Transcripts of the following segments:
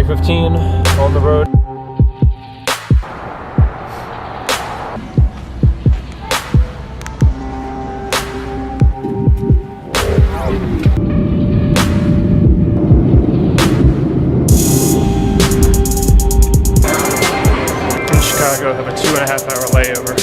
3:15 on the road. In Chicago, have a 2.5-hour layover.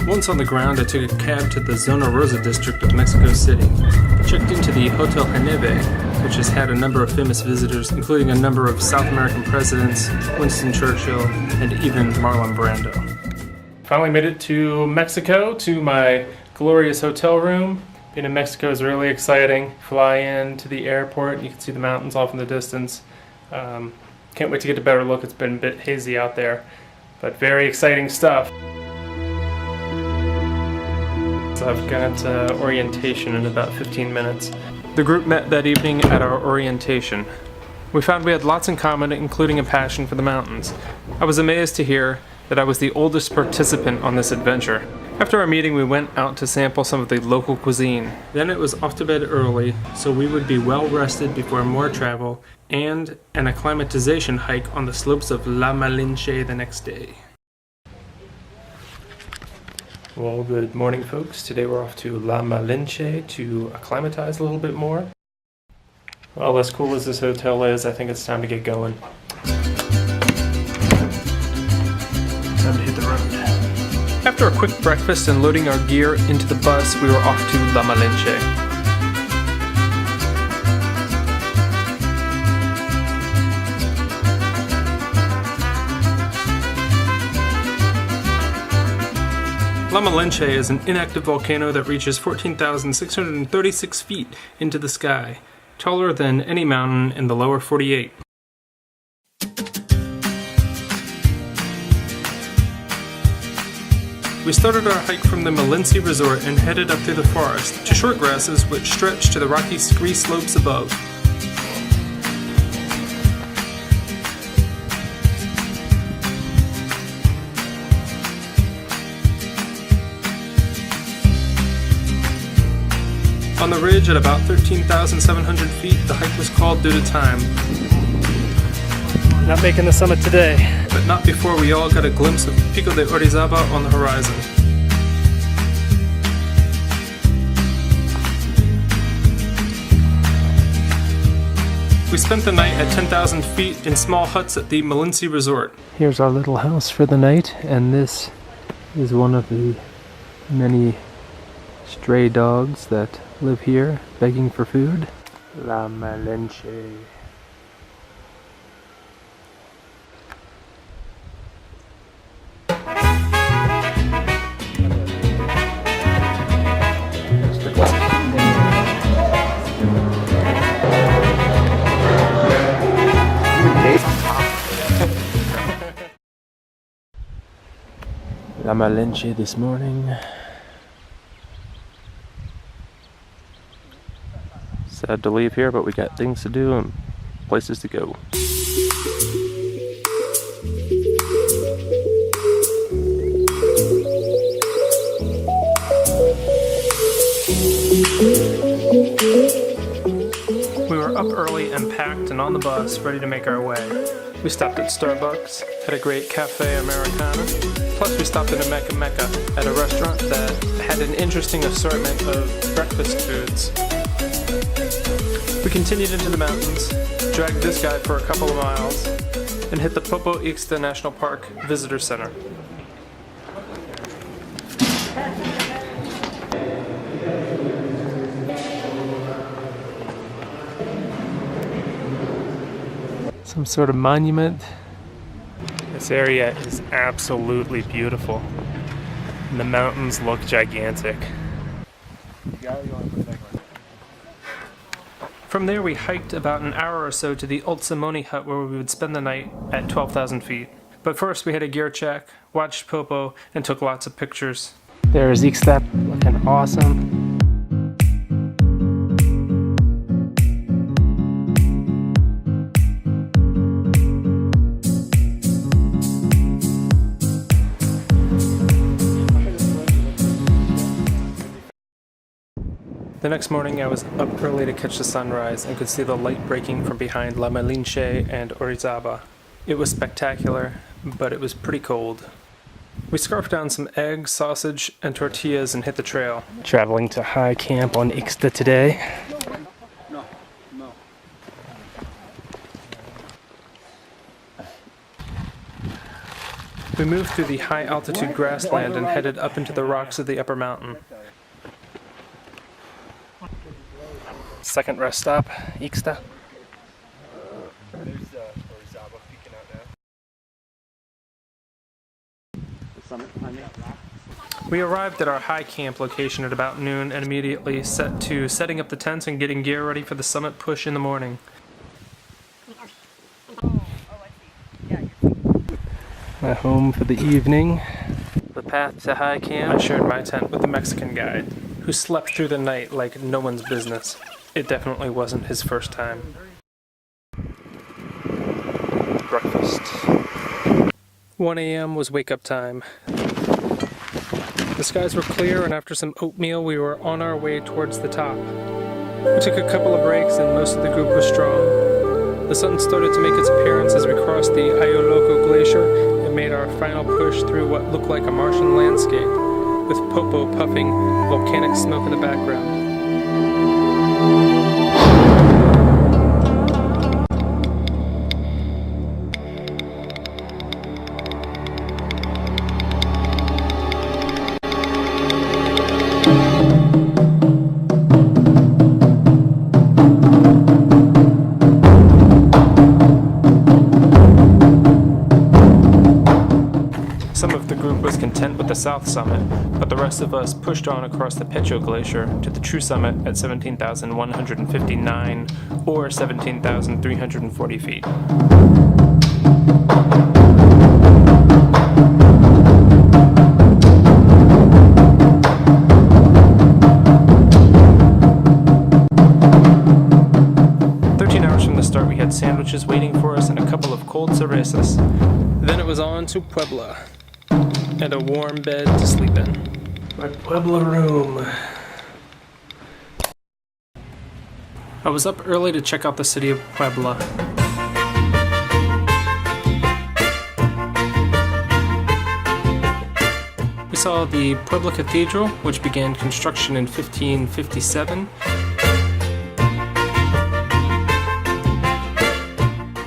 Once on the ground, I took a cab to the Zona Rosa district of Mexico City. Checked into the Hotel Rainier, which has had a number of famous visitors, including a number of South American presidents, Winston Churchill, and even Marlon Brando. Finally made it to Mexico, to my glorious hotel room. Being in Mexico is really exciting. Fly in to the airport, you can see the mountains off in the distance. Can't wait to get a better look. It's been a bit hazy out there, but very exciting stuff. I've got orientation in about 15 minutes. The group met that evening at our orientation. We found we had lots in common, including a passion for the mountains. I was amazed to hear that I was the oldest participant on this adventure. After our meeting, we went out to sample some of the local cuisine. Then it was off to bed early, so we would be well rested before more travel and an acclimatization hike on the slopes of La Malinche the next day. Well, good morning, folks. Today we're off to La Malinche to acclimatize a little bit more. Well, as cool as this hotel is, I think it's time to get going. Time to hit the road. After a quick breakfast and loading our gear into the bus, we were off to La Malinche. La Malinche is an inactive volcano that reaches 14,636 feet into the sky, taller than any mountain in the lower 48. We started our hike from the Malinche resort and headed up through the forest to short grasses which stretch to the rocky scree slopes above. On the ridge at about 13,700 feet, the hike was called due to time. Not making the summit today. But not before we all got a glimpse of Pico de Orizaba on the horizon. We spent the night at 10,000 feet in small huts at the Malinche resort. Here's our little house for the night, and this is one of the many stray dogs that live here, begging for food. La Malinche. La Malinche this morning. Sad to leave here, but we got things to do and places to go. We were up early and packed and on the bus, ready to make our way. We stopped at Starbucks, had a great cafe Americana, plus we stopped in a Mecca at a restaurant that had an interesting assortment of breakfast foods. We continued into the mountains, dragged this guide for a couple of miles, and hit the Ixta National Park Visitor Center. Some sort of monument. This area is absolutely beautiful. And the mountains look gigantic. From there we hiked about an hour or so to the Old Simone hut where we would spend the night at 12,000 feet. But first we had a gear check, watched Popo, and took lots of pictures. There's Ixta looking awesome. The next morning I was up early to catch the sunrise and could see the light breaking from behind La Malinche and Orizaba. It was spectacular, but it was pretty cold. We scarfed down some eggs, sausage, and tortillas and hit the trail. Traveling to high camp on Ixta today. We moved through the high altitude grassland and headed up into the rocks of the upper mountain. Second rest stop, Ixta. There's Orizaba peeking out now. The summit behind me. We arrived at our high camp location at about noon and immediately set to setting up the tents and getting gear ready for the summit push in the morning. My home for the evening. The path to high camp. I shared my tent with the Mexican guide, who slept through the night like no one's business. It definitely wasn't his first time. Breakfast. 1 a.m. was wake-up time. The skies were clear, and after some oatmeal, we were on our way towards the top. We took a couple of breaks, and most of the group was strong. The sun started to make its appearance as we crossed the Ayoloco Glacier and made our final push through what looked like a Martian landscape, with Popo puffing volcanic smoke in the background. Some of the group was content with the south summit, but the rest of us pushed on across the Pecho Glacier to the true summit at 17,159 or 17,340 feet. We had sandwiches waiting for us and a couple of cold cervezas. Then it was on to Puebla and a warm bed to sleep in. My Puebla room. I was up early to check out the city of Puebla. We saw the Puebla Cathedral, which began construction in 1557.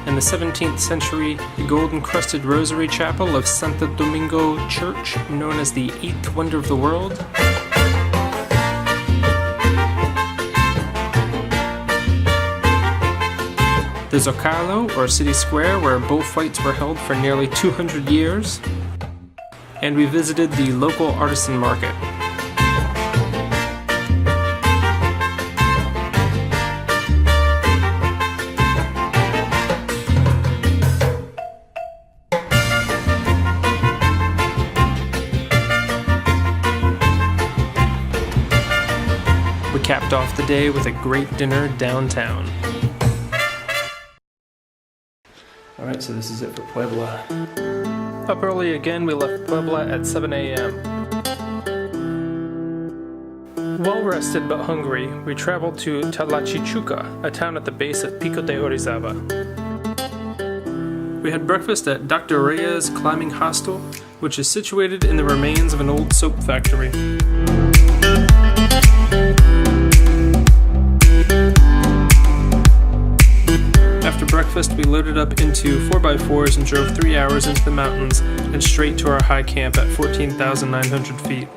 In the 17th century, the gold-encrusted rosary chapel of Santo Domingo Church, known as the Eighth Wonder of the World. The Zocalo, or City Square, where bullfights were held for nearly 200 years. And we visited the local artisan market. We capped off the day with a great dinner downtown. Alright, so this is it for Puebla. Up early again, we left Puebla at 7 a.m. Well rested but hungry, we traveled to Tlachichuca, a town at the base of Pico de Orizaba. We had breakfast at Dr. Reyes Climbing Hostel, which is situated in the remains of an old soap factory. After breakfast, we loaded up into 4x4s and drove 3 hours into the mountains and straight to our high camp at 14,900 feet.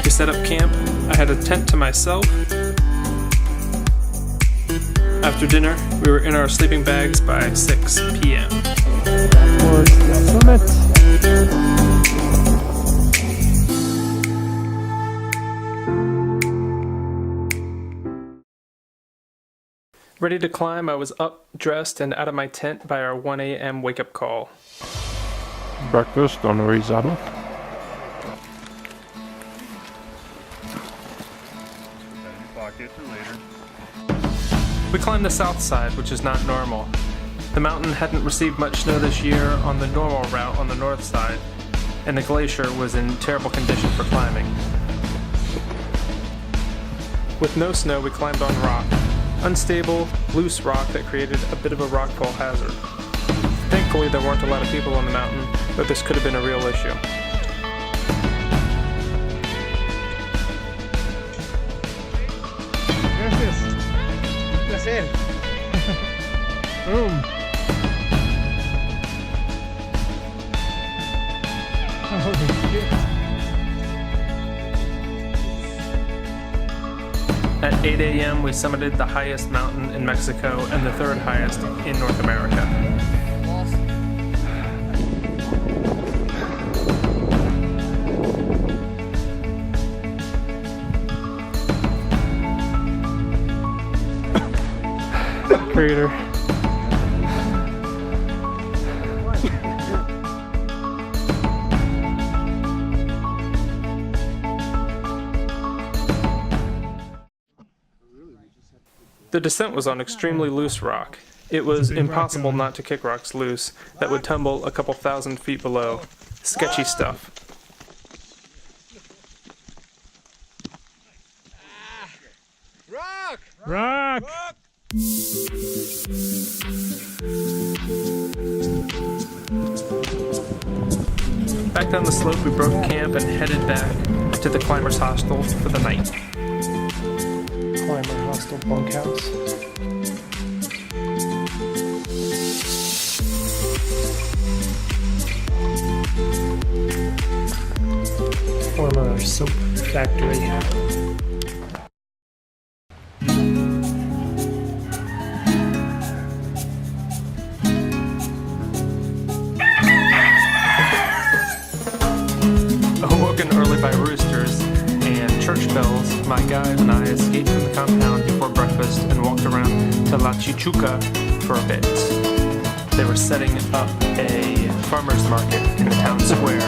We set up camp. I had a tent to myself. After dinner, we were in our sleeping bags by 6 p.m. Towards the summit. Ready to climb, I was up, dressed, and out of my tent by our 1 a.m. wake-up call. Breakfast on Orizaba. We climbed the south side, which is not normal. The mountain hadn't received much snow this year on the normal route on the north side, and the glacier was in terrible condition for climbing. With no snow, we climbed on rock. Unstable, loose rock that created a bit of a rockfall hazard. Thankfully, there weren't a lot of people on the mountain, but this could have been a real issue. Gracias. Placer. Boom. Holy shit. At 8 a.m., we summited the highest mountain in Mexico and the third highest in North America. Crater. The descent was on extremely loose rock. It was impossible not to kick rocks loose that would tumble a couple thousand feet below. Sketchy stuff. Rock! Rock! Back down the slope, we broke camp and headed back to the climbers' hostel for the night. Climber hostel bunkhouse. Former soap factory. Awoken early by roosters and church bells, my guide and I escaped from the compound before breakfast and walked around to La Chichuca for a bit. They were setting up a farmer's market in the town square.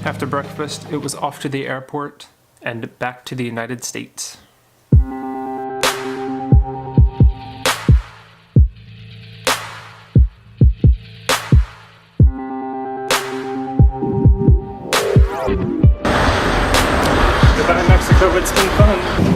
After breakfast, it was off to the airport and back to the United States. Goodbye, Mexico. It's been fun.